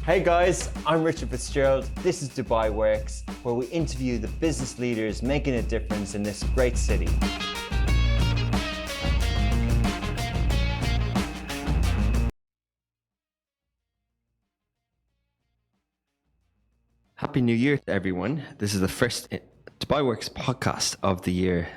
Hey guys, I'm Richard Fitzgerald. This is Dubai Works, where we interview the business leaders making a difference in this great city. Happy New Year to everyone. This is the first Dubai Works podcast of the year.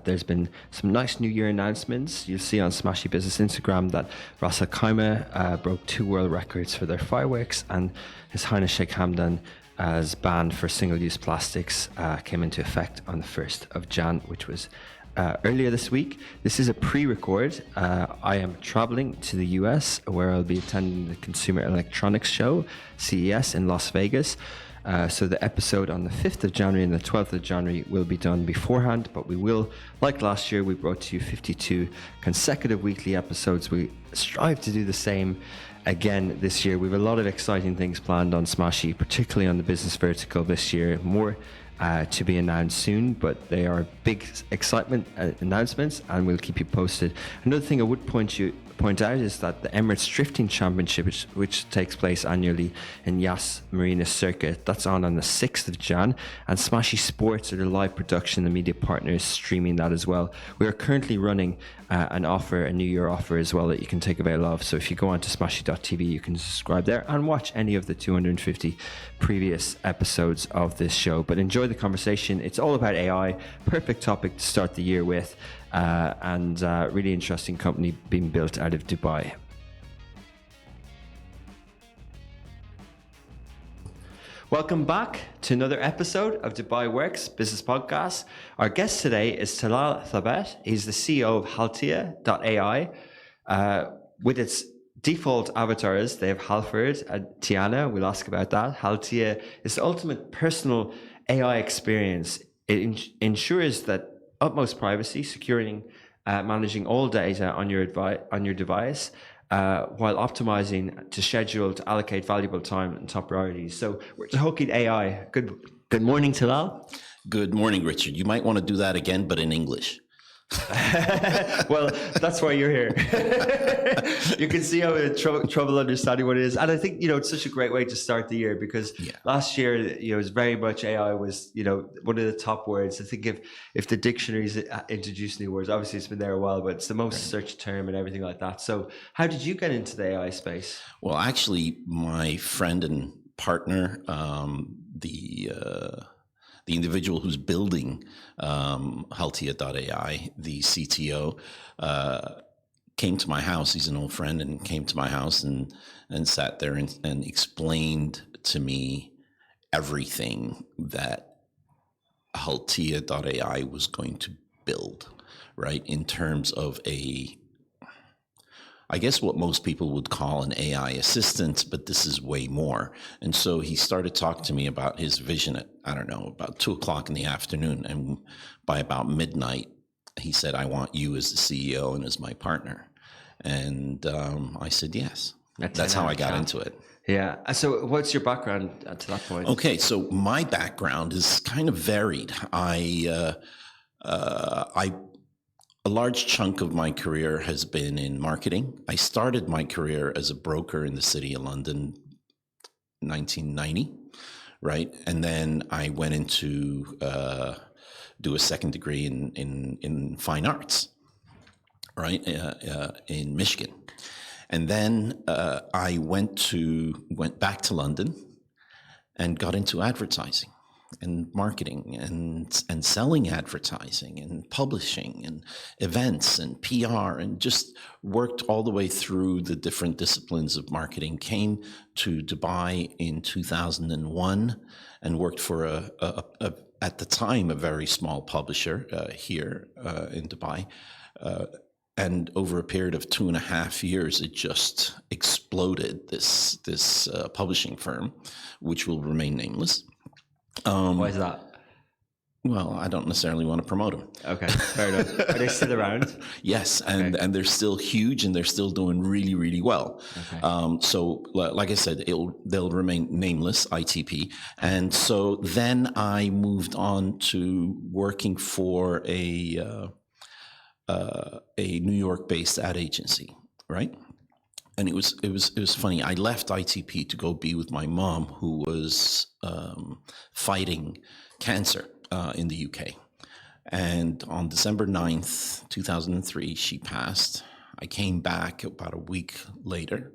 There's been some nice New Year announcements. You'll see on Smashy Business Instagram that Ras Al Khaimah broke 2 world records for their fireworks, and His Highness Sheikh Hamdan as ban for single-use plastics came into effect on the 1st of Jan, which was earlier this week. This is a pre-record. I am traveling to the US, where I'll be attending the Consumer Electronics Show, CES, in Las Vegas. So the episode on the 5th of January and the 12th of January will be done beforehand, but we will, like last year, we brought to you 52 consecutive weekly episodes. We strive to do the same again this year. We have a lot of exciting things planned on Smashy, particularly on the business vertical this year. More to be announced soon, but they are big excitement announcements, and we'll keep you posted. Another thing I would point out is that the Emirates Drifting Championship, which takes place annually in Yas Marina Circuit, that's on the 6th of Jan, and Smashy Sports are the live production and media partners streaming that as well. We are currently running an offer, a New Year offer as well, that you can take avail of. So if you go on to smashy.tv, you can subscribe there and watch any of the 250 previous episodes of this show. But enjoy the conversation. It's all about AI, perfect topic to start the year with. And really interesting company being built out of Dubai. Welcome back to another episode of Dubai Works Business Podcast. Our guest today is Talal Thabet. He's the CEO of Haltia.AI. With its default avatars, they have Halford and Tiana. We'll ask about that. Haltia is the ultimate personal AI experience. It ensures that utmost privacy, securing, managing all data on your device, while optimizing to schedule to allocate valuable time and top priorities. So we're talking AI. Good morning, Talal. Good morning, Richard. You might want to do that again, but in English. Well, that's why you're here. You can see I'm in trouble understanding what it is, and I think it's such a great way to start the year, because last year it was very much AI was one of the top words. I think if the dictionaries introduce new words, obviously it's been there a while, but it's the most searched term and everything like that. So how did you get into the AI space? Well, actually, my friend and partner, the individual who's building Haltia.AI, the CTO, came to my house. He's an old friend, and came to my house and sat there and explained to me everything that Haltia.AI was going to build, right? In terms of I guess what most people would call an AI assistant, but this is way more. And so he started talking to me about his vision at, about 2:00 in the afternoon. And by about midnight, he said, "I want you as the CEO and as my partner." And I said, yes. That's how I got into it. Yeah. So what's your background to that point? Okay. So my background is kind of varied. A large chunk of my career has been in marketing. I started my career as a broker in the city of London, 1990, right? And then I went into do a second degree in fine arts, right, in Michigan. And then I went back to London and got into advertising and marketing and selling advertising and publishing and events and PR, and just worked all the way through the different disciplines of marketing. Came to Dubai in 2001 and worked for at the time, a very small publisher here in Dubai. And over a period of 2.5 years, it just exploded, this publishing firm, which will remain nameless. Why is that? Well, I don't necessarily want to promote them. Okay, fair enough. Are they still around? Yes, and they're still huge, and they're still doing really, really well. Okay. So, like I said, they'll remain nameless, ITP. And so then I moved on to working for a New York-based ad agency, right? And it was funny. I left ITP to go be with my mom, who was fighting cancer in the UK. And on December 9th, 2003, she passed. I came back about a week later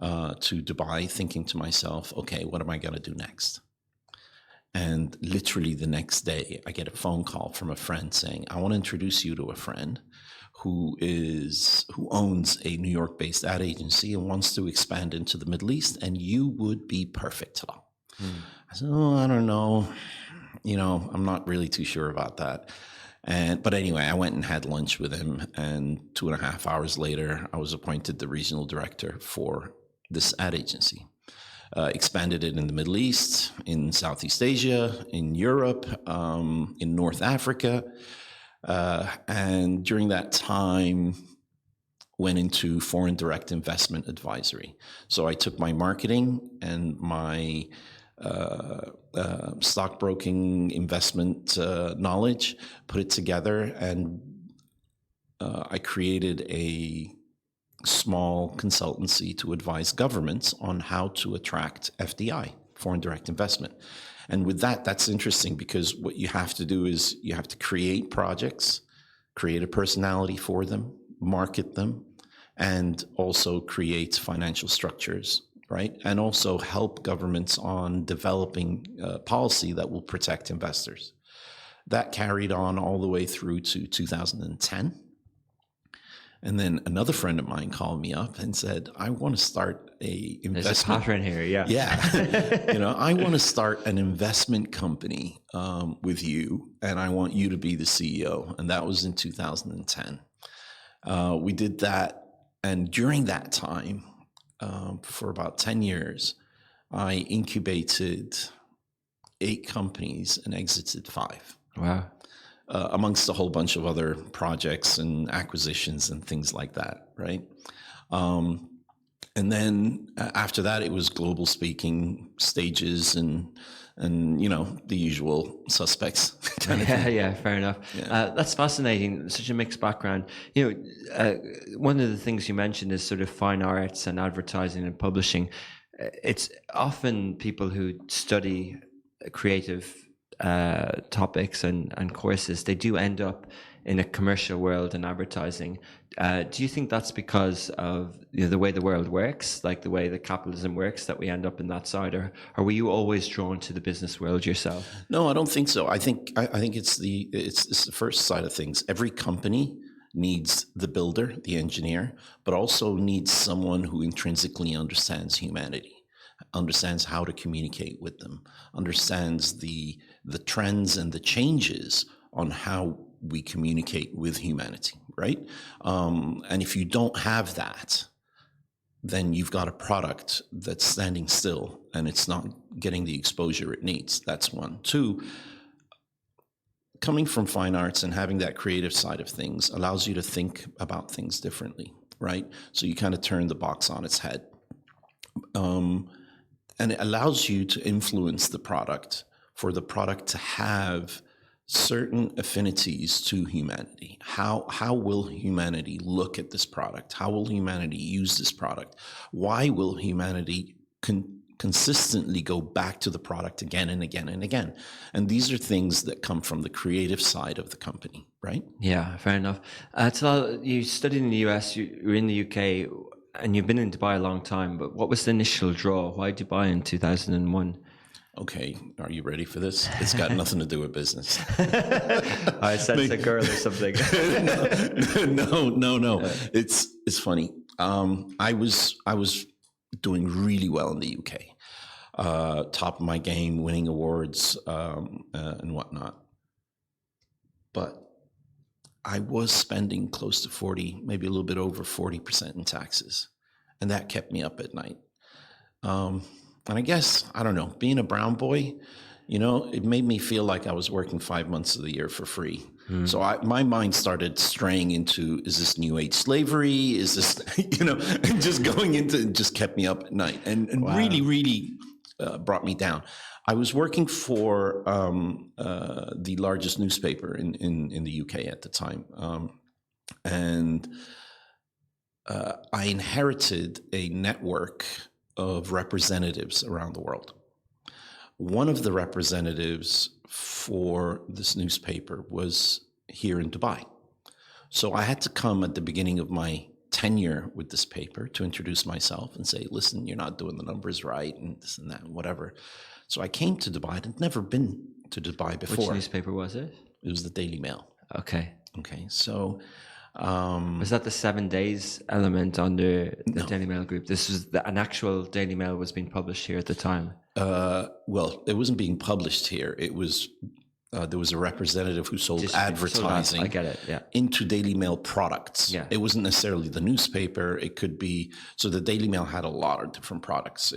to Dubai, thinking to myself, okay, what am I going to do next? And literally the next day, I get a phone call from a friend saying, I want to introduce you to a friend who owns a New York-based ad agency and wants to expand into the Middle East, and you would be perfect, Talal. I said, oh, I don't know. I'm not really too sure about that. But anyway, I went and had lunch with him, and 2.5 hours later, I was appointed the regional director for this ad agency. Expanded it in the Middle East, in Southeast Asia, in Europe, in North Africa. And during that time, went into foreign direct investment advisory. So I took my marketing and my stockbroking investment knowledge, put it together, and I created a small consultancy to advise governments on how to attract FDI, foreign direct investment. And with that, that's interesting, because what you have to do is you have to create projects, create a personality for them, market them, and also create financial structures, right? And also help governments on developing policy that will protect investors. That carried on all the way through to 2010. And then another friend of mine called me up and said, I want to start a investment. There's a pattern here, yeah. Yeah. I want to start an investment company with you, and I want you to be the CEO. And that was in 2010. We did that. And during that time, for about 10 years, I incubated 8 companies and exited 5. Wow. Amongst a whole bunch of other projects and acquisitions and things like that, right? And then after that, it was global speaking stages and the usual suspects. Yeah, fair enough. Yeah. That's fascinating. Such a mixed background. One of the things you mentioned is sort of fine arts and advertising and publishing. It's often people who study creative topics and courses, they do end up in a commercial world and advertising. Do you think that's because of the way the world works, like the way that capitalism works, that we end up in that side, or were you always drawn to the business world yourself? No, I don't think so. I think it's the first side of things. Every company needs the builder, the engineer, but also needs someone who intrinsically understands humanity, understands how to communicate with them, understands the trends and the changes on how we communicate with humanity, right? And if you don't have that, then you've got a product that's standing still and it's not getting the exposure it needs. That's one. 2, coming from fine arts and having that creative side of things allows you to think about things differently, right? So you kind of turn the box on its head. And it allows you to influence the product, for the product to have certain affinities to humanity. How will humanity look at this product? How will humanity use this product? Why will humanity consistently go back to the product again and again and again? And these are things that come from the creative side of the company, right? Yeah, fair enough. Talal, you studied in the US, you're in the UK, and you've been in Dubai a long time, but what was the initial draw? Why Dubai in 2001? Okay, are you ready for this? It's got nothing to do with business. I sense a girl or something. No. It's funny. I was doing really well in the UK, top of my game, winning awards and whatnot. But I was spending close to 40, maybe a little bit over 40% in taxes. And that kept me up at night. And I guess, I don't know, being a brown boy, it made me feel like I was working 5 months of the year for free. So my mind started straying into, is this new age slavery? Is this, and just going into, it just kept me up at night and wow. really brought me down. I was working for the largest newspaper in the UK at the time. And I inherited a network of representatives around the world. One of the representatives for this newspaper was here in Dubai. So I had to come at the beginning of my tenure with this paper to introduce myself and say, listen, you're not doing the numbers right and this and that and whatever. So I came to Dubai. I'd never been to Dubai before. Which newspaper was it? It was the Daily Mail. Okay. Okay, so... was that the 7 days element under the No. Daily Mail group? This was an actual Daily Mail was being published here at the time. Well, it wasn't being published here. It was there was a representative who sold advertising I get it, yeah. into Daily Mail products. Yeah. It wasn't necessarily the newspaper. It could be, so the Daily Mail had a lot of different products,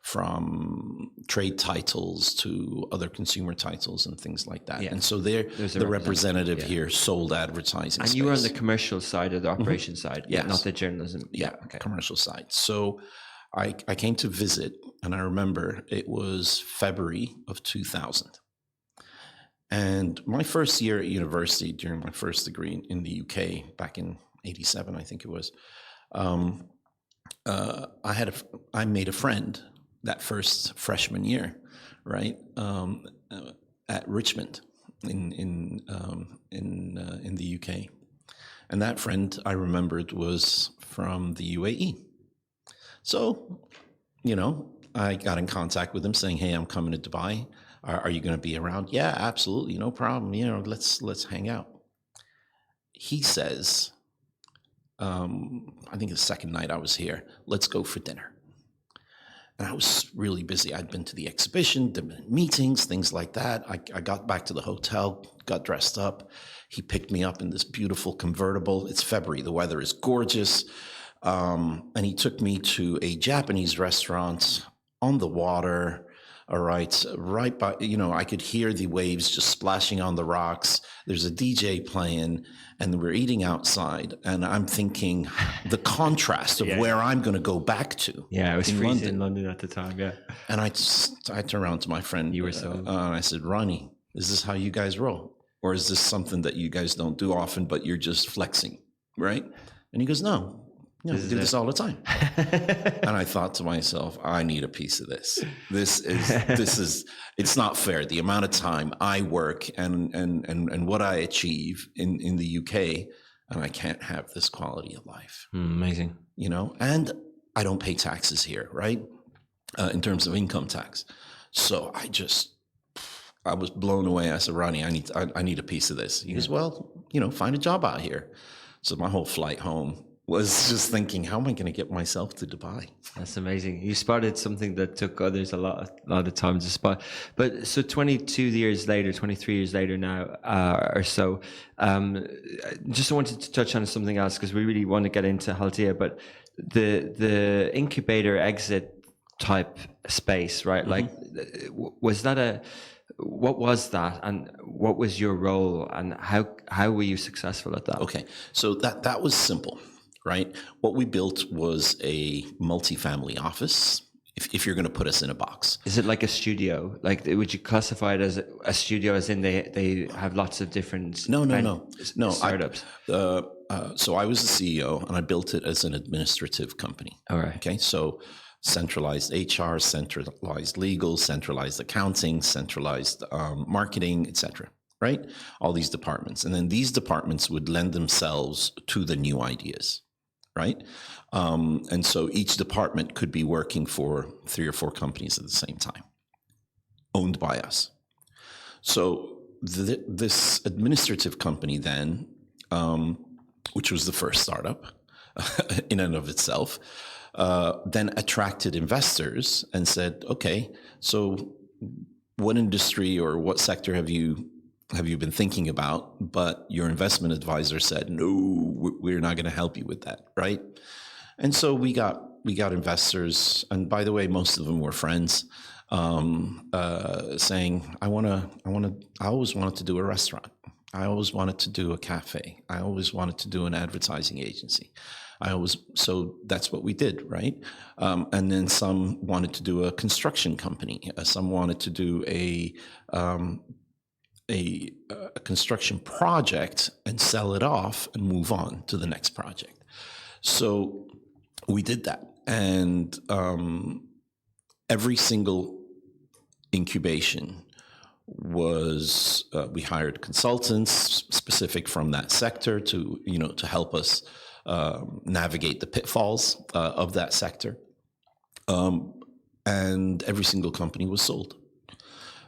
from trade titles to other consumer titles and things like that. Yeah. And so the representative here sold advertising. And you were on the commercial side of the operation side, yes. Not the journalism. Yeah, okay. Commercial side. So I came to visit, and I remember it was February of 2000. And my first year at university, during my first degree in the UK, back in '87, I think it was, I made a friend that first freshman year, right, at Richmond in the UK, and that friend I remembered was from the UAE. So, I got in contact with him saying, "Hey, I'm coming to Dubai. Are you going to be around?" "Yeah, absolutely, no problem. Let's hang out." He says, I think the second night I was here, "Let's go for dinner." And I was really busy. I'd been to the exhibition, the meetings, things like that. I got back to the hotel, got dressed up. He picked me up in this beautiful convertible. It's February. The weather is gorgeous. And he took me to a Japanese restaurant on the water. All right by, I could hear the waves just splashing on the rocks. There's a DJ playing, and we're eating outside. And I'm thinking the contrast of where I'm going to go back to. Yeah, it was freezing in London at the time, yeah. And I turned around to my friend. You were so... I said, "Ronnie, is this how you guys roll? Or is this something that you guys don't do often, but you're just flexing, right?" And he goes, "No. We do this all the time." And I thought to myself, I need a piece of this. This is, it's not fair. The amount of time I work and what I achieve in the UK, and I can't have this quality of life. Amazing. And I don't pay taxes here, right? In terms of income tax. So I was blown away. I said, "Ronnie, I need a piece of this." He goes, "Well, find a job out here." So my whole flight home was just thinking, how am I going to get myself to Dubai? That's amazing. You spotted something that took others a lot of time to spot. But so 22 years later, 23 years later now, or so, just wanted to touch on something else because we really want to get into Haltia, but the incubator exit type space, right? Like, what was that, and what was your role, and how were you successful at that? Okay, so that was simple. Right. What we built was a multifamily office. If you're going to put us in a box, is it like a studio? Like, would you classify it as a studio, as in they have lots of different no startups? So I was the CEO, and I built it as an administrative company. All right. Okay. So centralized HR, centralized legal, centralized accounting, centralized marketing, etc. Right. All these departments, and then these departments would lend themselves to the new ideas. Right. And so each department could be working for 3 or 4 companies at the same time, owned by us. So this administrative company then, which was the first startup in and of itself, then attracted investors and said, "Okay, so what industry or what sector have you been thinking about?" But your investment advisor said, "No, we're not going to help you with that," right? And so we got investors, and by the way, most of them were friends, saying, I always wanted to do a restaurant. I always wanted to do a cafe. I always wanted to do an advertising agency. So that's what we did, right? And then some wanted to do a construction company. Some wanted to do a construction project and sell it off and move on to the next project. So we did that. And every single incubation was, we hired consultants specific from that sector to, to help us navigate the pitfalls of that sector. And every single company was sold.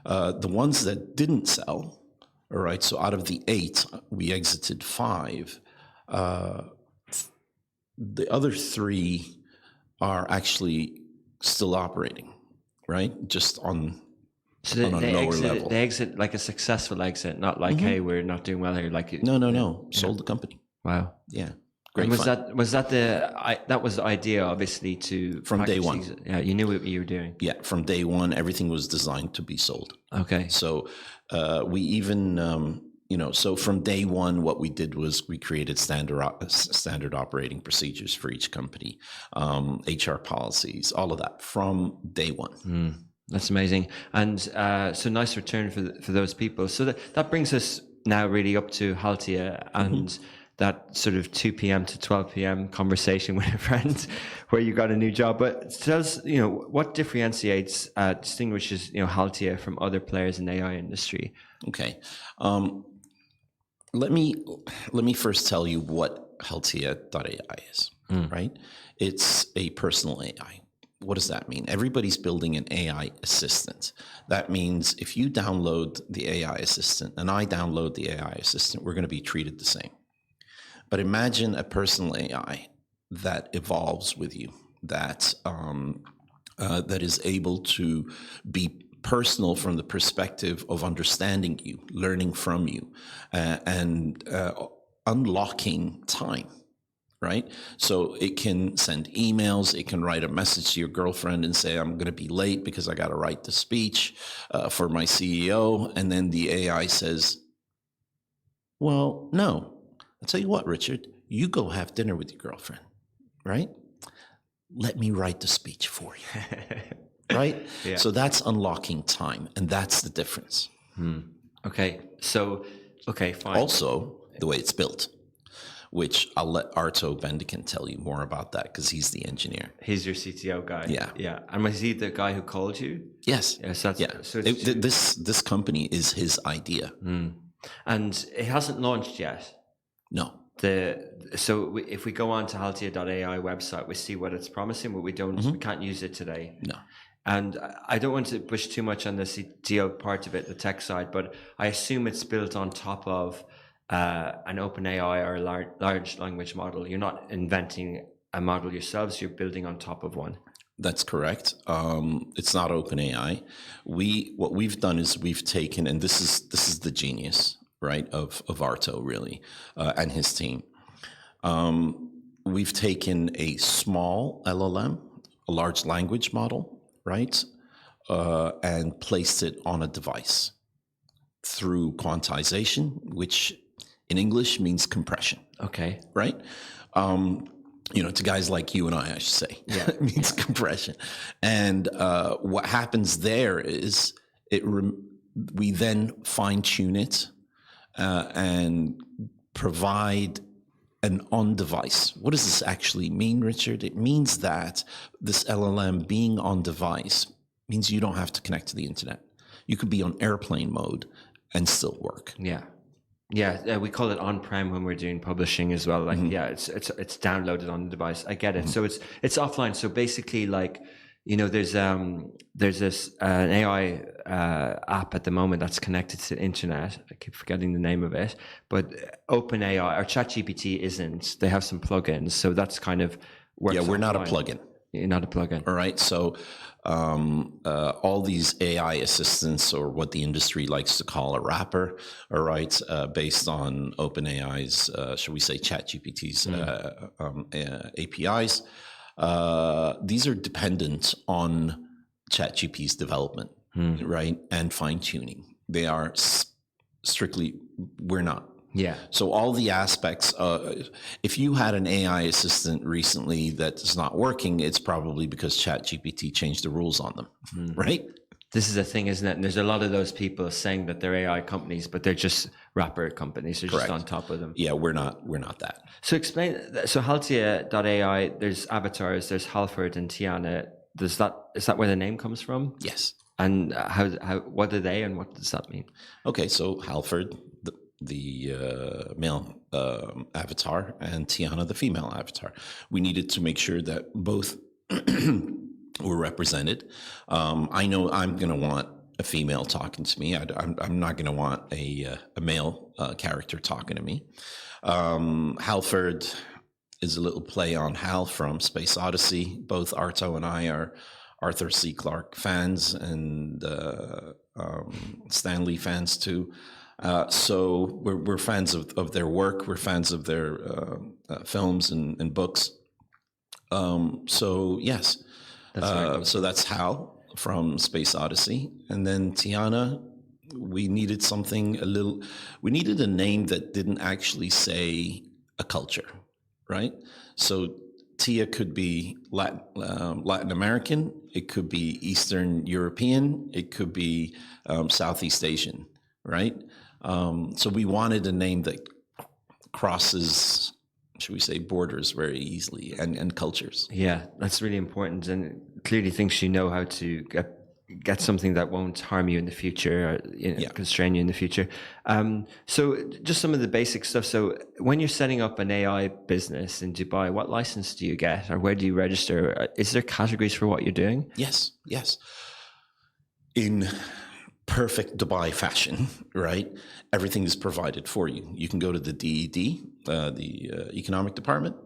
The ones that didn't sell, all right, so out of the 8, we exited 5. The other 3 are actually still operating, right? Just on a lower level. They exit like a successful exit, not like, hey, we're not doing well here. Like No. Sold the company. Wow. Yeah. Great. And was that the idea, obviously, from day one? Yeah, you knew what you were doing. Yeah, from day one, everything was designed to be sold. Okay. So we even, so from day one, what we did was we created standard operating procedures for each company, HR policies, all of that from day one. That's amazing. And so nice return for those people. So that brings us now really up to Haltia and that sort of 2 p.m. to 12 p.m. conversation with a friend where you got a new job. But tell us, what differentiates, distinguishes, Haltia from other players in the AI industry? Okay. Let me first tell you what Haltia.AI is, right? It's a personal AI. What does that mean? Everybody's building an AI assistant. That means if you download the AI assistant and I download the AI assistant, we're going to be treated the same. But imagine a personal AI that evolves with you, that is able to be personal from the perspective of understanding you, learning from you, and unlocking time. Right? So it can send emails, it can write a message to your girlfriend and say, I'm going to be late because I got to write the speech for my CEO. And then the AI says, well, no. I'll tell you what, Richard, you go have dinner with your girlfriend, right? Let me write the speech for you, right? Yeah. So that's unlocking time, and that's the difference. Okay. So, okay, fine. Also, the way it's built, which I'll let Arto Bendikin tell you more about that because he's the engineer. He's your CTO guy. Yeah. Yeah. And was he the guy who called you? Yes. Yes. So this company is his idea. And it hasn't launched yet. No. So if we go on to Haltia.ai website, we see what it's promising, but we can't use it today. No. And I don't want to push too much on the CTO part of it, the tech side, but I assume it's built on top of an OpenAI or a large language model. You're not inventing a model yourselves, you're building on top of one. That's correct. It's not OpenAI. What we've done is we've taken, and this is the genius, right, of Arto really, and his team. We've taken a small LLM, a large language model, right, and placed it on a device through quantization, which in English means compression. Okay. Right? To guys like you and I should say. Yeah. It means compression. And what happens there is we then fine-tune it and provide an on-device. What does this actually mean, Richard? It means that this LLM being on device means you don't have to connect to the internet. You could be on airplane mode and still work. Yeah. Yeah, we call it on-prem when we're doing publishing as well. Like, it's downloaded on the device. I get it. So it's offline. So basically, like, there's this an AI app at the moment that's connected to the internet. I keep forgetting the name of it, but OpenAI or ChatGPT isn't. They have some plugins, so that's kind of works. Yeah, we're offline. Not a plugin. You're not a plugin. All right. So all these AI assistants, or what the industry likes to call a wrapper, all right, based on OpenAI's, shall we say, ChatGPT's APIs. These are dependent on ChatGPT's development, right, and fine tuning. They are strictly. We're not. Yeah. So all the aspects, if you had an AI assistant recently that is not working, it's probably because ChatGPT changed the rules on them, right? This is a thing, isn't it? And there's a lot of those people saying that they're AI companies, but they're just wrapper companies. They're Correct. just on top of them. Yeah, we're not that. So explain. So Haltia.AI, there's avatars, there's Halford and Tiana. Is that where the name comes from? Yes. And what are they, and what does that mean? Okay, so Halford, the male avatar, and Tiana, the female avatar. We needed to make sure that both were represented. I know I'm going to want a female talking to me. I'm not going to want a male character talking to me. Halford is a little play on Hal from Space Odyssey. Both Arto and I are Arthur C. Clarke fans, and Stan Lee fans too. So we're fans of their work. We're fans of their films and books. So yes, so that's Hal from Space Odyssey, and then Tiana. We needed we needed a name that didn't actually say a culture, right? So Tia could be Latin American, it could be Eastern European, it could be Southeast Asian, right? So we wanted a name that crosses, should we say, borders very easily and cultures. Yeah, that's really important, and clearly thinks you know how to get something that won't harm you in the future, or constrain you in the future. So just some of the basic stuff. So when you're setting up an AI business in Dubai, what license do you get, or where do you register? Is there categories for what you're doing? Yes. In perfect Dubai fashion, right? Everything is provided for you. You can go to the DED, the Economic Department,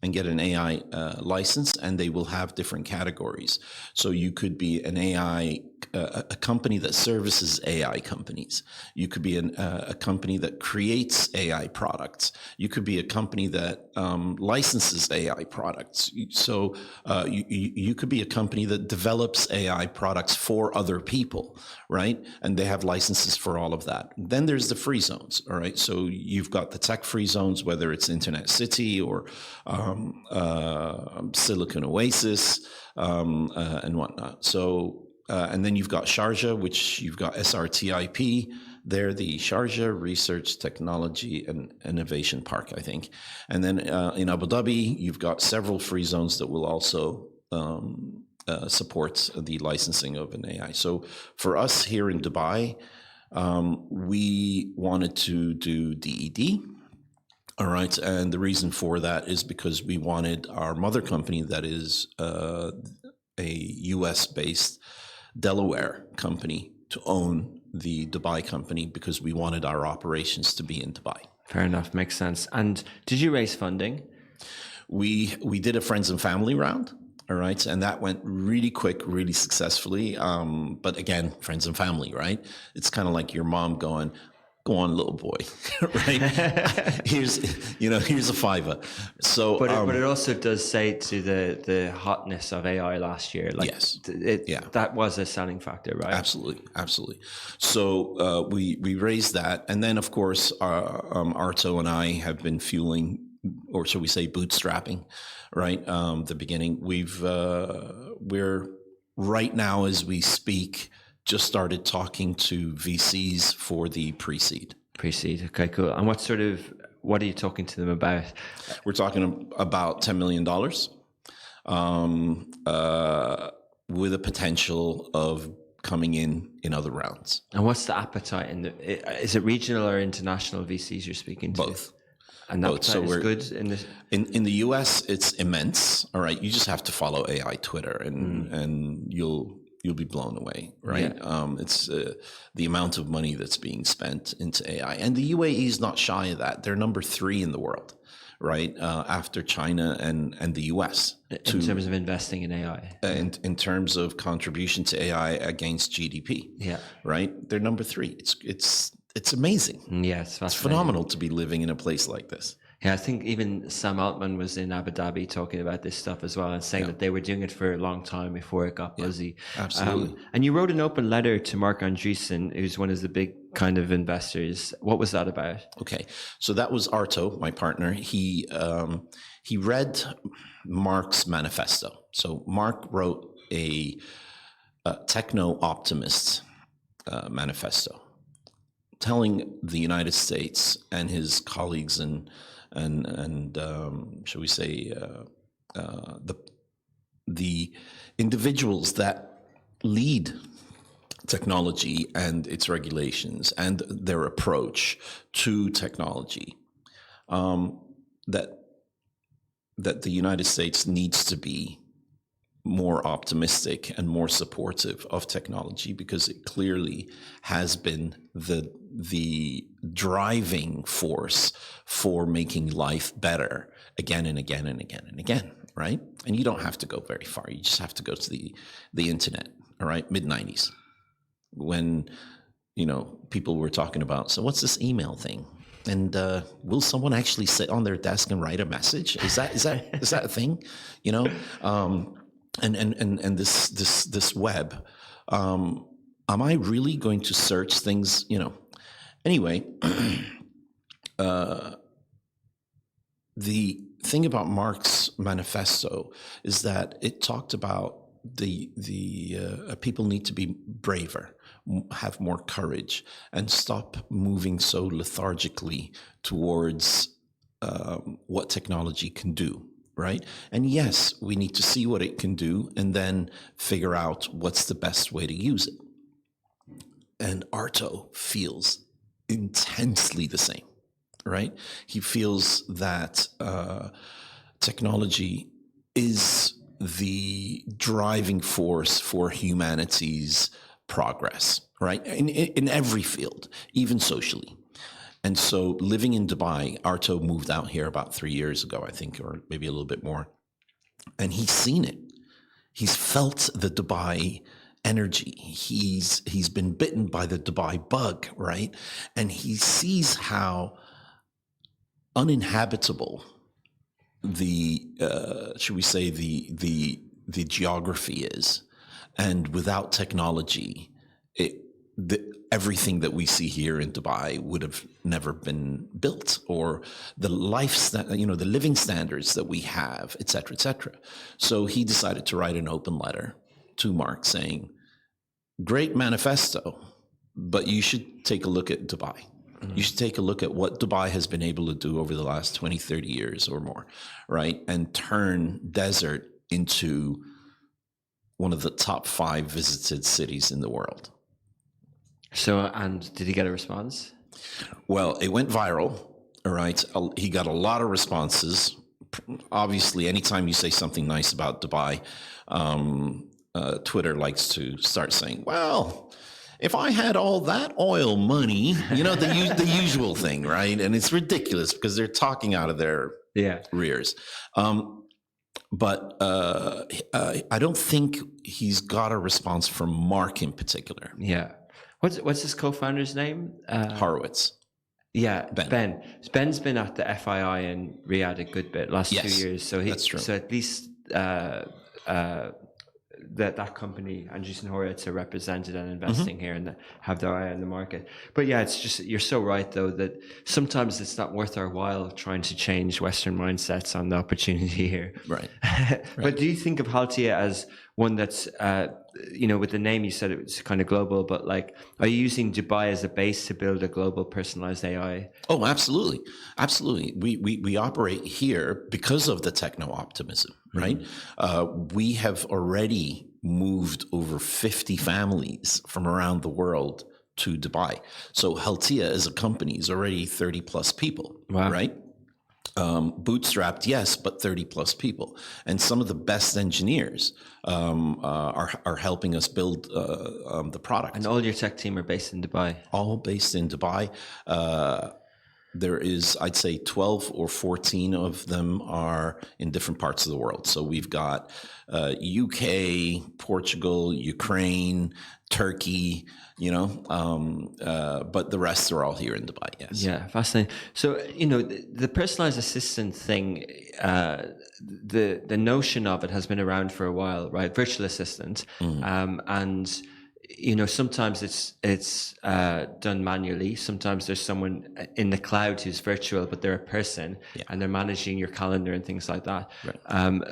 and get an AI license, and they will have different categories. So you could be an AI, a company that services AI companies. You could be a company that creates AI products. You could be a company that licenses AI products. So you could be a company that develops AI products for other people, right? And they have licenses for all of that. Then there's the free zones, all right? So you've got the tech-free zones, whether it's Internet City or Silicon Oasis and whatnot. So, and then you've got Sharjah, which you've got SRTIP. They're the Sharjah Research Technology and Innovation Park, I think. And then in Abu Dhabi, you've got several free zones that will also support the licensing of an AI. So for us here in Dubai, we wanted to do DED. All right. And the reason for that is because we wanted our mother company, that is a US-based Delaware company, to own the Dubai company, because we wanted our operations to be in Dubai. Fair enough. Makes sense. And did you raise funding? We did a friends and family round. All right. And that went really quick, really successfully. But again, friends and family, right? It's kind of like your mom going, "Go on, little boy," right? here's a $5. So, but it also does say to the hotness of AI last year. Like, yes, that was a selling factor, right? Absolutely. So we raised that, and then of course Arto and I have been fueling, or shall we say, bootstrapping, right? The beginning. We're right now as we speak, just started talking to VCs for the pre-seed. Pre-seed, okay, cool. And what are you talking to them about? We're talking about $10 million with a potential of coming in other rounds. And what's the appetite? Is it regional or international VCs you're speaking to? Both. And the appetite is good in this? In the US, it's immense. All right, you just have to follow AI Twitter, and you'll be blown away, right? Yeah. It's the amount of money that's being spent into AI. And the UAE is not shy of that. They're number 3 in the world, right? After China and the US. In terms of investing in AI. And in terms of contribution to AI against GDP. Yeah. Right? They're number 3. It's amazing. Yeah, it's phenomenal to be living in a place like this. Yeah, I think even Sam Altman was in Abu Dhabi talking about this stuff as well, and saying that they were doing it for a long time before it got buzzy. Absolutely. And you wrote an open letter to Mark Andreessen, who's one of the big kind of investors. What was that about? Okay, so that was Arto, my partner. He read Mark's manifesto. So Mark wrote a techno-optimist manifesto, telling the United States and his colleagues and shall we say the individuals that lead technology and its regulations and their approach to technology, that the United States needs to be more optimistic and more supportive of technology, because it clearly has been the driving force for making life better again and again and again and again, right? And you don't have to go very far. You just have to go to the internet, all right? Mid-90s, when, people were talking about, so what's this email thing? And will someone actually sit on their desk and write a message? Is that a thing? And this web. Am I really going to search things? Anyway, the thing about Marx's manifesto is that it talked about the people need to be braver, have more courage, and stop moving so lethargically towards what technology can do, right? And yes, we need to see what it can do and then figure out what's the best way to use it. And Arto feels intensely the same, right? He feels that technology is the driving force for humanity's progress, right? In every field, even socially. And so living in Dubai, Arto moved out here about 3 years ago, I think, or maybe a little bit more. And he's seen it. He's felt the Dubai energy. He's been bitten by the Dubai bug, right? And he sees how uninhabitable should we say the geography is, and without technology, everything that we see here in Dubai would have never been built, or the the living standards that we have, et cetera, et cetera. So he decided to write an open letter to Marx saying, great manifesto, but you should take a look at Dubai. You should take a look at what Dubai has been able to do over the last 20, 30 years or more, right? And turn desert into one of the top 5 visited cities in the world. So, and did he get a response? Well, it went viral, all right? He got a lot of responses. Obviously, anytime you say something nice about Dubai, Twitter likes to start saying, well, if I had all that oil money, the usual thing, right? And it's ridiculous because they're talking out of their rears. But I don't think he's got a response from Mark in particular. Yeah. What's his co-founder's name? Horowitz. Yeah, Ben. Ben's been at the FII in Riyadh a good bit last 2 years. So that's true. So at least that company, Andreessen Horowitz, are represented and investing here and have their eye on the market. But yeah, it's just, you're so right though, that sometimes it's not worth our while trying to change Western mindsets on the opportunity here. Right. But do you think of Haltia as one that's, with the name you said it's kind of global, but like, are you using Dubai as a base to build a global personalized AI? Oh, absolutely. Absolutely. We operate here because of the techno-optimism, right? We have already moved over 50 families from around the world to Dubai. So Haltia as a company is already 30 plus people, right? Bootstrapped, yes, but 30 plus people. And some of the best engineers are helping us build the product. And all your tech team are based in Dubai? All based in Dubai. There is, I'd say 12 or 14 of them are in different parts of the world. So we've got UK, Portugal, Ukraine, Turkey, but the rest are all here in Dubai, yes. Yeah, fascinating. So, the personalized assistant thing, the notion of it has been around for a while, right? Virtual assistant. And sometimes it's done manually. Sometimes there's someone in the cloud who's virtual, but they're a person and they're managing your calendar and things like that. Right.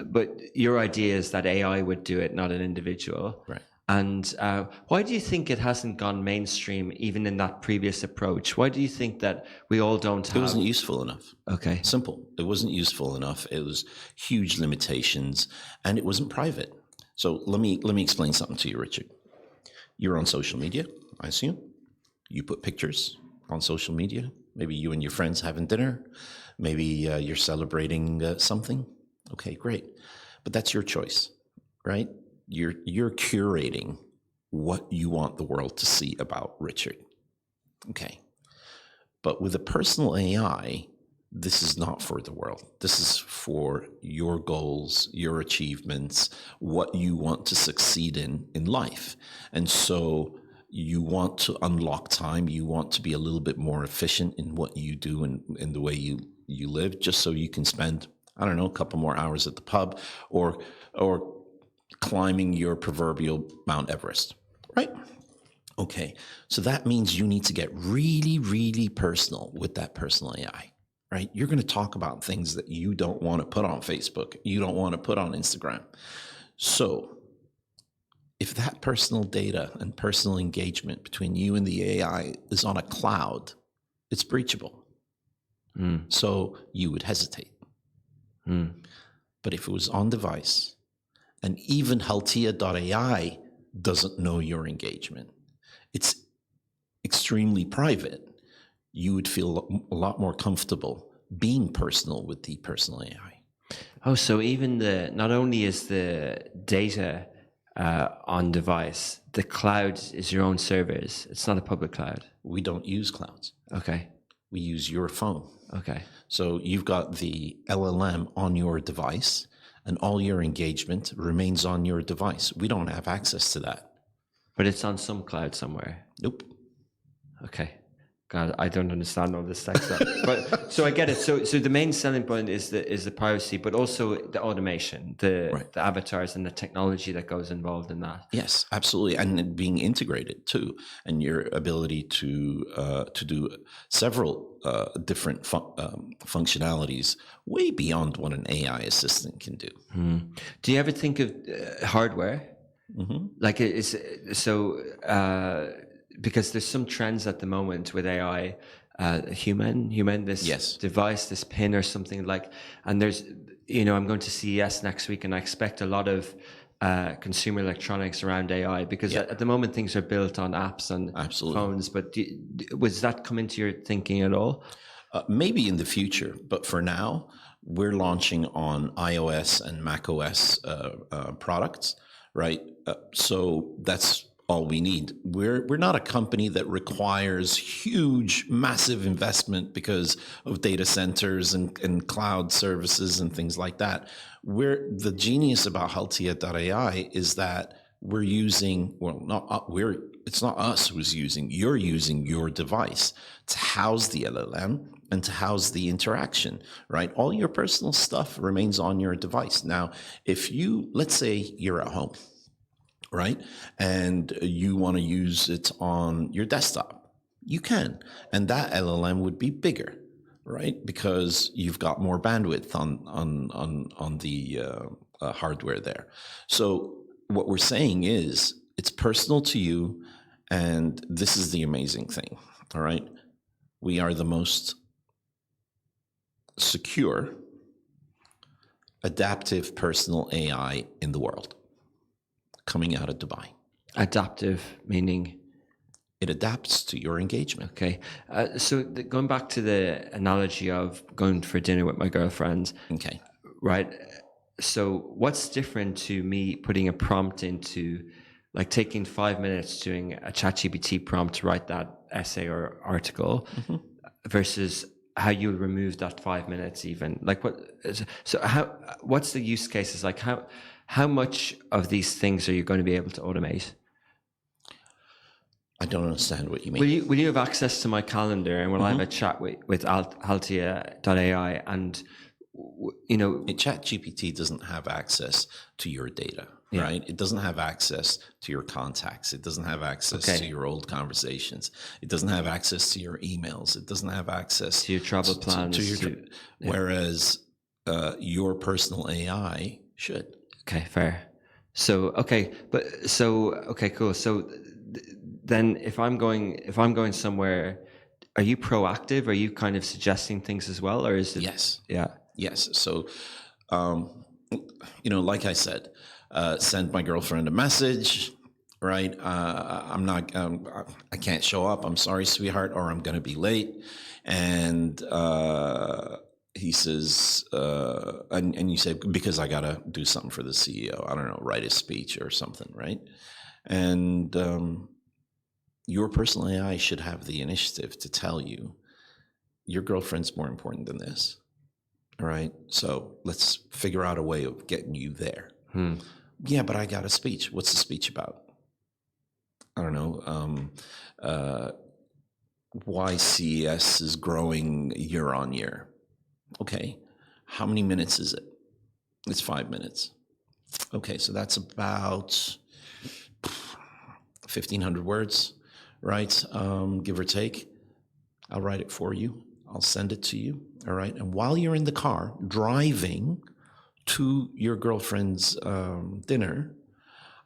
But your idea is that AI would do it, not an individual. Right. And why do you think it hasn't gone mainstream even in that previous approach? Why do you think that we all don't have... It wasn't useful enough. Okay. Simple. It wasn't useful enough. It was huge limitations, and it wasn't private. So let me explain something to you, Richard. You're on social media, I assume. You put pictures on social media. Maybe you and your friends having dinner. Maybe you're celebrating something. Okay, great. But that's your choice, right? You're curating what you want the world to see about Richard. Okay. But with a personal AI, this is not for the world. This is for your goals, your achievements, what you want to succeed in life. And so you want to unlock time. You want to be a little bit more efficient in what you do and in the way you live, just so you can spend, I don't know, a couple more hours at the pub or climbing your proverbial Mount Everest, right? Okay, so that means you need to get really, really personal with that personal AI, right? You're going to talk about things that you don't want to put on Facebook, you don't want to put on Instagram. So if that personal data and personal engagement between you and the AI is on a cloud, it's breachable. So you would hesitate. But if it was on device, and even Haltia.AI doesn't know your engagement, it's extremely private, you would feel a lot more comfortable being personal with the personal AI. Oh, so even not only is the data on device, the cloud is your own servers. It's not a public cloud. We don't use clouds. Okay. We use your phone. Okay. So you've got the LLM on your device, and all your engagement remains on your device. We don't have access to that. But it's on some cloud somewhere. Nope. Okay. God, I don't understand all this tech stuff. But so I get it. So the main selling point is the privacy, but also the automation, the avatars and the technology that goes involved in that. Yes, absolutely, and being integrated too, and your ability to do several different functionalities way beyond what an AI assistant can do. Do you ever think of hardware? Like because there's some trends at the moment with AI, human, this device, this pin or something like, and there's, I'm going to CES next week and I expect a lot of consumer electronics around AI because at the moment things are built on apps and phones, but was that come into your thinking at all? Maybe in the future, but for now, we're launching on iOS and macOS products, right? So that's all we need. We're not a company that requires huge, massive investment because of data centers and cloud services and things like that. The genius about Haltia.AI is that we're using, it's not us who's you're using your device to house the LLM and to house the interaction, right? All your personal stuff remains on your device. Now, let's say you're at home, right? And you want to use it on your desktop, you can. And that LLM would be bigger, right? Because you've got more bandwidth on the hardware there. So what we're saying is it's personal to you. And this is the amazing thing, all right? We are the most secure, adaptive personal AI in the world, coming out of Dubai. Adaptive meaning? It adapts to your engagement. Okay. So going back to the analogy of going for dinner with my girlfriend. Okay. Right. So what's different to me putting a prompt into, like taking 5 minutes doing a ChatGPT prompt to write that essay or article versus how you remove that 5 minutes even? Like what's the use cases? Like how much of these things are you going to be able to automate? I don't understand what you mean. Will you have access to my calendar and will I have a chat with Haltia.AI and ChatGPT doesn't have access to your data, right? It doesn't have access to your contacts. It doesn't have access to your old conversations. It doesn't have access to your emails. It doesn't have access to your travel plans. Whereas your personal AI should. Okay, fair. So okay, cool. So then if I'm going somewhere, are you proactive? Are you kind of suggesting things as well, or is it? Yes. Yeah. Yes. So, like I said, send my girlfriend a message, right? I'm not, I can't show up. I'm sorry, sweetheart, or I'm going to be late. And he says, and you say, because I got to do something for the CEO. I don't know, write a speech or something, right? And your personal AI should have the initiative to tell you your girlfriend's more important than this. All right. So let's figure out a way of getting you there. Yeah, but I got a speech. What's the speech about? I don't know. Why CES is growing year on year. Okay. How many minutes is it? It's 5 minutes. Okay. So that's about 1,500 words, right? Give or take. I'll write it for you. I'll send it to you. All right. And while you're in the car driving to your girlfriend's dinner,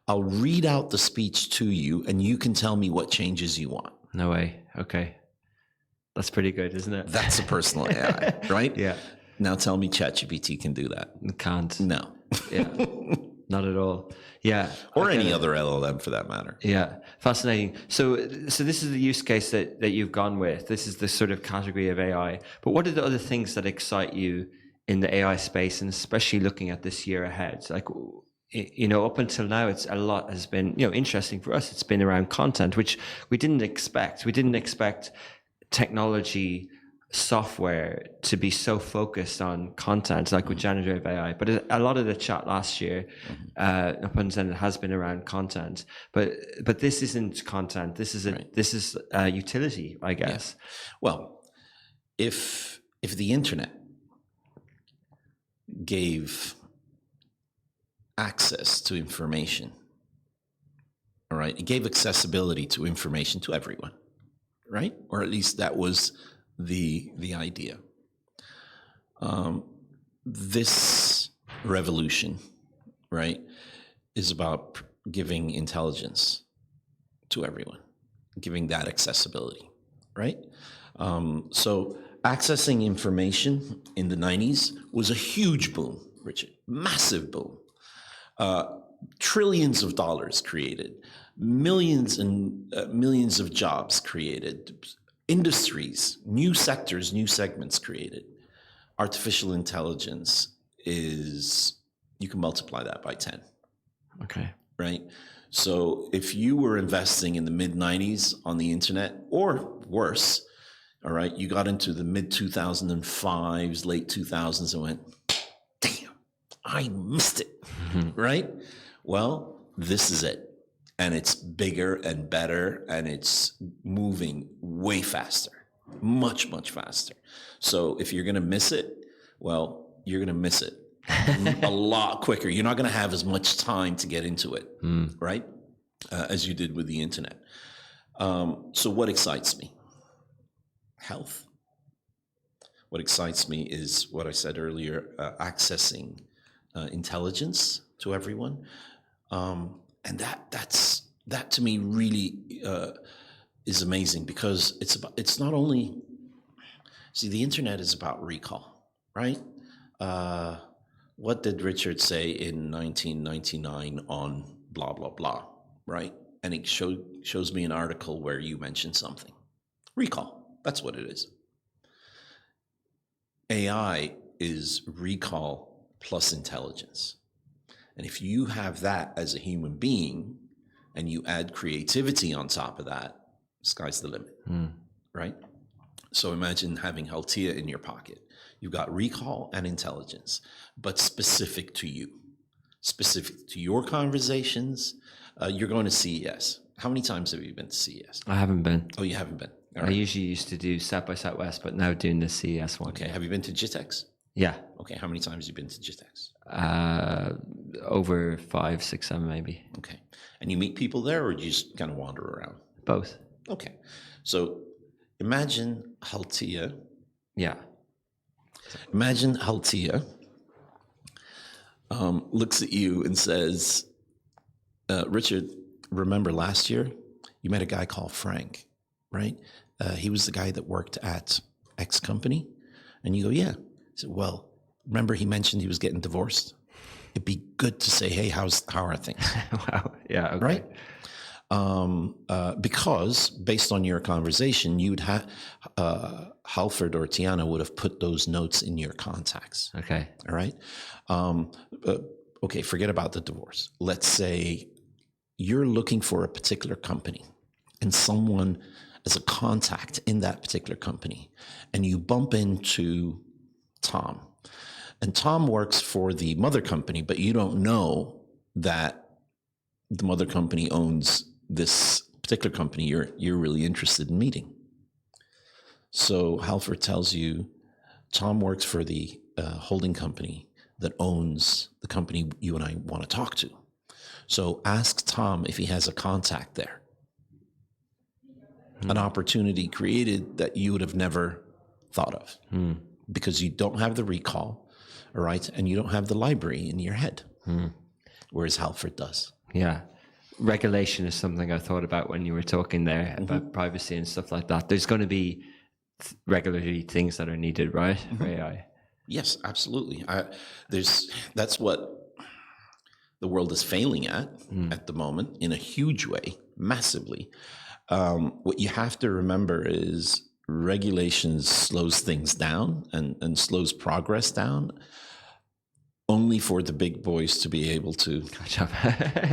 I'll read out the speech to you and you can tell me what changes you want. No way. Okay. That's pretty good, isn't it? That's a personal AI, right? Yeah. Now tell me ChatGPT can do that. It can't. No. Yeah. Not at all. Yeah. Or any other LLM for that matter. Yeah. Fascinating. So this is the use case that you've gone with. This is the sort of category of AI. But what are the other things that excite you in the AI space, and especially looking at this year ahead? Like, up until now, it's a lot has been, interesting for us. It's been around content, which we didn't expect. We didn't expect technology software to be so focused on content, like with generative AI. But a lot of the chat last year, up until then, has been around content. But this isn't content. This is this is utility, I guess. Yeah. Well, if the internet gave access to information, all right, it gave accessibility to information to everyone, right? Or at least that was the idea. This revolution, right, is about giving intelligence to everyone, giving that accessibility, right? So accessing information in the 90s was a huge boom, Richard, massive boom. Trillions of dollars created, millions and millions of jobs created, industries, new sectors, new segments created. Artificial intelligence is, you can multiply that by 10. Okay. Right? So if you were investing in the mid-90s on the internet, or worse, all right, you got into the mid-2005s, late 2000s and went, damn, I missed it, right? Well, this is it. And it's bigger and better, and it's moving way faster, much, much faster. So if you're going to miss it, well, you're going to miss it a lot quicker. You're not going to have as much time to get into it, right? As you did with the internet. So what excites me? Health. What excites me is what I said earlier, accessing intelligence to everyone. And that to me really is amazing, because it's not only, see, the internet is about recall, right? What did Richard say in 1999 on blah, blah, blah, right? And it shows me an article where you mentioned something. Recall, that's what it is. AI is recall plus intelligence. And if you have that as a human being and you add creativity on top of that, sky's the limit, right? So imagine having Haltia in your pocket. You've got recall and intelligence, but specific to you, specific to your conversations. You're going to CES. How many times have you been to CES? I haven't been. Oh, you haven't been? All right. I usually used to do South by Southwest, but now doing the CES one. Okay. Have you been to JITEX? Yeah. Okay. How many times have you been to JITEX? Over 5, 6, 7, maybe. Okay. And you meet people there, or you just kind of wander around? Both. Okay. So imagine Haltia. Yeah. Imagine Haltia looks at you and says, Richard, remember last year you met a guy called Frank, right? He was the guy that worked at X company. And you go, yeah. I said, well, remember he mentioned he was getting divorced? It'd be good to say, hey, how are things? Wow. Yeah. Okay. Right? Because based on your conversation, you'd have Halford or Tiana would have put those notes in your contacts. Okay. All right. Okay. Forget about the divorce. Let's say you're looking for a particular company and someone as a contact in that particular company, and you bump into Tom, and Tom works for the mother company, but you don't know that the mother company owns this particular company you're really interested in meeting. So Halford tells you Tom works for the holding company that owns the company you and I want to talk to. So ask Tom if he has a contact there. An opportunity created that you would have never thought of because you don't have the recall, all right? And you don't have the library in your head, whereas Halford does. Yeah. Regulation is something I thought about when you were talking there about privacy and stuff like that. There's going to be regulatory things that are needed, right, for AI? Yes, absolutely. That's what the world is failing at the moment in a huge way, massively. What you have to remember is regulation slows things down and slows progress down only for the big boys to be able to catch up.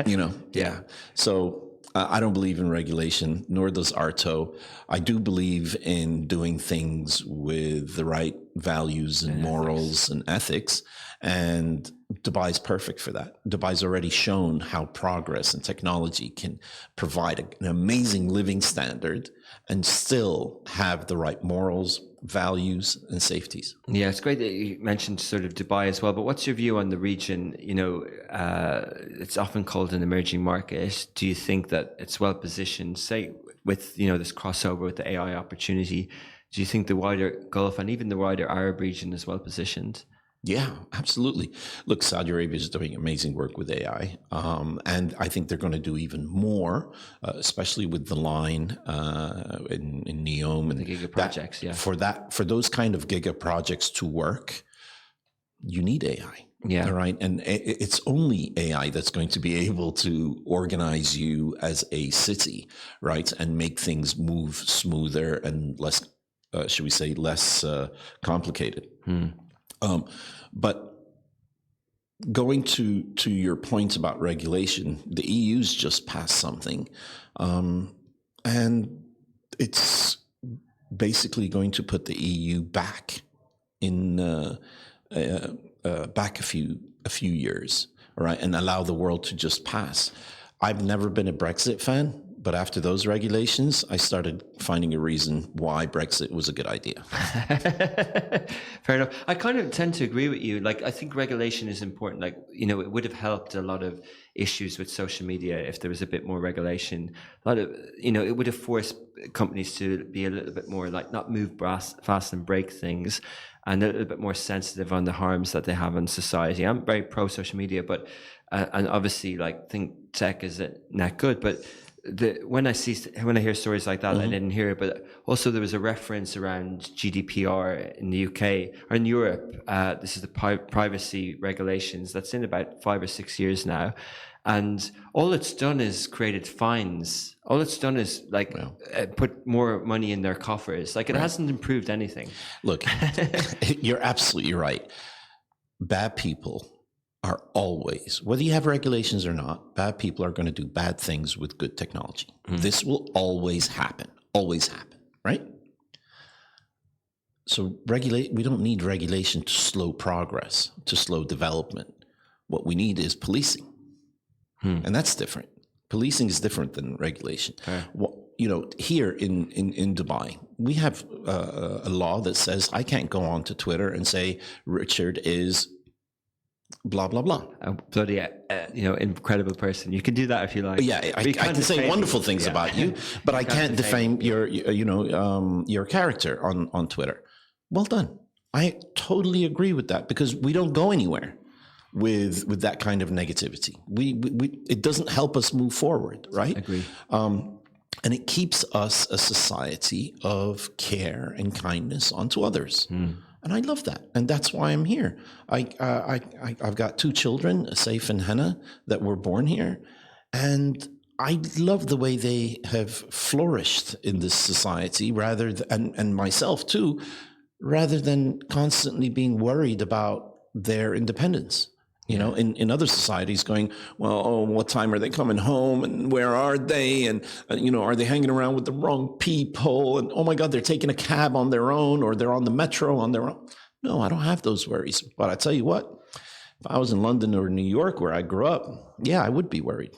Yeah. So I don't believe in regulation, nor does Arto. I do believe in doing things with the right values and morals and ethics. And Dubai is perfect for that. Dubai's already shown how progress and technology can provide an amazing living standard and still have the right morals, values, and safeties. Yeah, it's great that you mentioned sort of Dubai as well. But what's your view on the region? It's often called an emerging market. Do you think that it's well positioned, say, with this crossover with the AI opportunity? Do you think the wider Gulf and even the wider Arab region is well positioned? Yeah, absolutely. Look, Saudi Arabia is doing amazing work with AI, and I think they're going to do even more, especially with the line in NEOM and the giga projects. For those kind of giga projects to work, you need AI. Yeah. All right. And it's only AI that's going to be able to organize you as a city, right, and make things move smoother and less, should we say, less complicated. But going to your point about regulation, the EU's just passed something, and it's basically going to put the EU back in back a few years, all right, and allow the world to just pass. I've never been a Brexit fan. But after those regulations, I started finding a reason why Brexit was a good idea. Fair enough. I kind of tend to agree with you. Like, I think regulation is important. Like, it would have helped a lot of issues with social media if there was a bit more regulation. A lot of, it would have forced companies to be a little bit more like not move fast and break things, and a little bit more sensitive on the harms that they have on society. I'm very pro social media, but and obviously, like, think tech is not good, but. When I hear stories like that, I didn't hear it, but also there was a reference around GDPR in the UK or in Europe. This is the privacy regulations that's in about 5 or 6 years now. And all it's done is created fines. All it's done is put more money in their coffers. Like, it hasn't improved anything. Look, you're absolutely right. Bad people are always, whether you have regulations or not, bad people are going to do bad things with good technology. This will always happen, right? So we don't need regulation to slow progress, to slow development. What we need is policing. And that's different. Policing is different than regulation. Here in Dubai, we have a law that says I can't go on to Twitter and say Richard is blah blah blah. Bloody, incredible person. You can do that if you like. Yeah, I can say wonderful things about you, but I can't defame your character on Twitter. Well done. I totally agree with that because we don't go anywhere. with that kind of negativity. We it doesn't help us move forward, right? Agree. And it keeps us a society of care and kindness onto others. And I love that. And that's why I'm here. I've got 2 children, Saif and Hannah, that were born here. And I love the way they have flourished in this society and myself too, rather than constantly being worried about their independence. You know, in other societies going, well, what time are they coming home and where are they? And, are they hanging around with the wrong people? And, oh my God, they're taking a cab on their own or they're on the metro on their own. No, I don't have those worries. But I tell you what, if I was in London or New York where I grew up, yeah, I would be worried.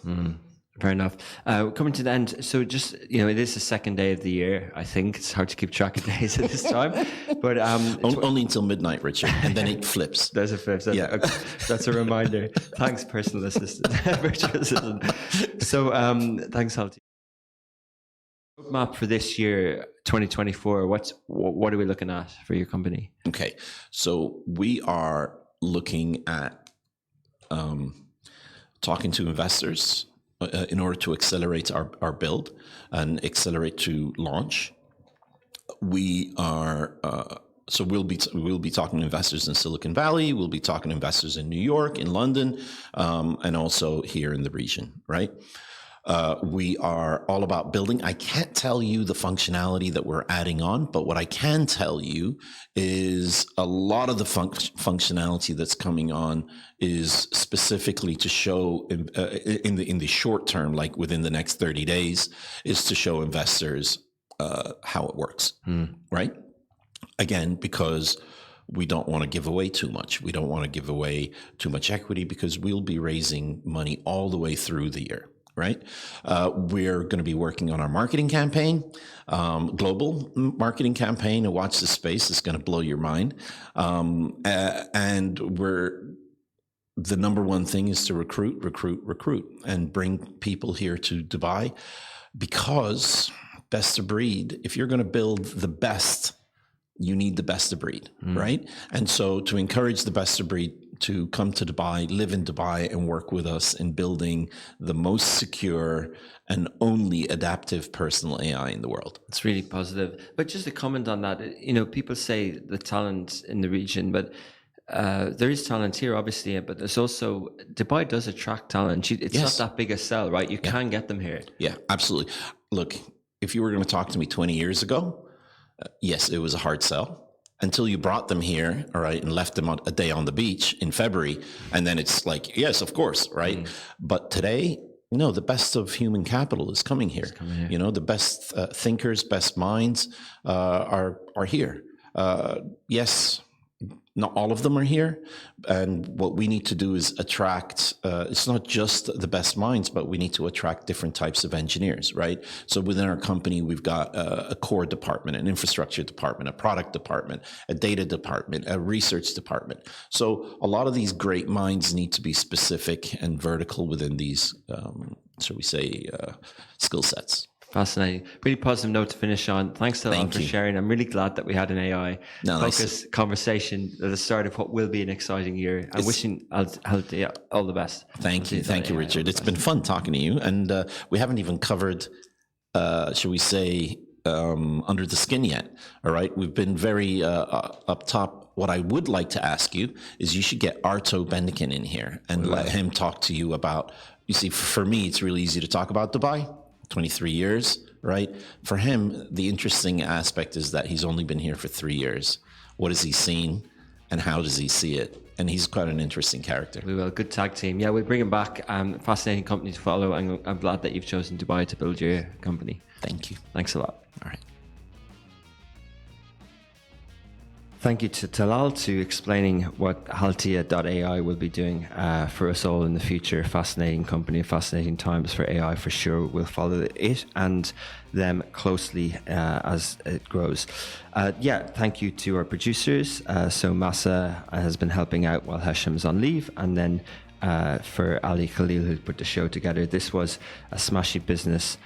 Fair enough. Coming to the end, so just, it is the second day of the year, I think. It's hard to keep track of days at this time. But only until midnight, Richard, and then it flips. There's a flip. That's a reminder. Thanks, personal assistant. Virtual assistant. So thanks, Haltia. Roadmap for this year, 2024, what are we looking at for your company? Okay, so we are looking at talking to investors in order to accelerate our build and accelerate to launch. We are so we'll be talking to investors in Silicon Valley. We'll be talking to investors in New York, in London, and also here in the region. Right. We are all about building. I can't tell you the functionality that we're adding on, but what I can tell you is a lot of the functionality that's coming on is specifically to show in the short term, like within the next 30 days, is to show investors how it works, right? Again, because we don't want to give away too much. We don't want to give away too much equity because we'll be raising money all the way through the year. Right. We're going to be working on our marketing campaign, global marketing campaign, and watch this space. It's going to blow your mind. And the number one thing is to recruit and bring people here to Dubai, because best of breed, if you're going to build the best, you need the best of breed, right? And so to encourage the best of breed to come to Dubai, live in Dubai, and work with us in building the most secure and only adaptive personal AI in the world. It's really positive. But just a comment on that, people say the talent in the region, but there is talent here, obviously, but there's also, Dubai does attract talent. It's not that big a sell, right? You can get them here. Yeah, absolutely. Look, if you were going to talk to me 20 years ago, yes, it was a hard sell until you brought them here, all right, and left them a day on the beach in February. And then it's like, yes, of course, right? But today, no, the best of human capital is coming here. The best thinkers, best minds are here. Yes, not all of them are here. And what we need to do is attract, it's not just the best minds, but we need to attract different types of engineers, right? So within our company, we've got a core department, an infrastructure department, a product department, a data department, a research department. So a lot of these great minds need to be specific and vertical within these, shall we say, skill sets. Fascinating. Really positive note to finish on. Thanks a lot for sharing. I'm really glad that we had an AI focused conversation at the start of what will be an exciting year. I'm wishing Haltia all the best. Thank you, Richard. It's been fun talking to you. And we haven't even covered, shall we say, under the skin yet. All right. We've been very up top. What I would like to ask you is you should get Arto Bendikin in here and let him talk to you about, you see, for me, it's really easy to talk about Dubai. 23 years, right? For him, the interesting aspect is that he's only been here for 3 years. What has he seen and how does he see it? And he's quite an interesting character. We will. Good tag team. Yeah, we'll bring him back. Fascinating company to follow. And I'm glad that you've chosen Dubai to build your company. Thank you. Thanks a lot. All right. Thank you to Talal to explaining what Haltia.AI will be doing for us all in the future. Fascinating company, fascinating times for AI for sure. We'll follow it and them closely as it grows. Thank you to our producers. So Massa has been helping out while Hesham's on leave, and then for Ali Khalil, who put the show together. This was a Smashy Business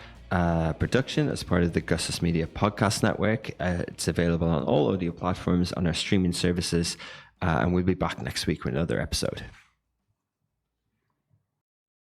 production as part of the Gustus Media Podcast Network. It's available on all audio platforms on our streaming services, and we'll be back next week with another episode.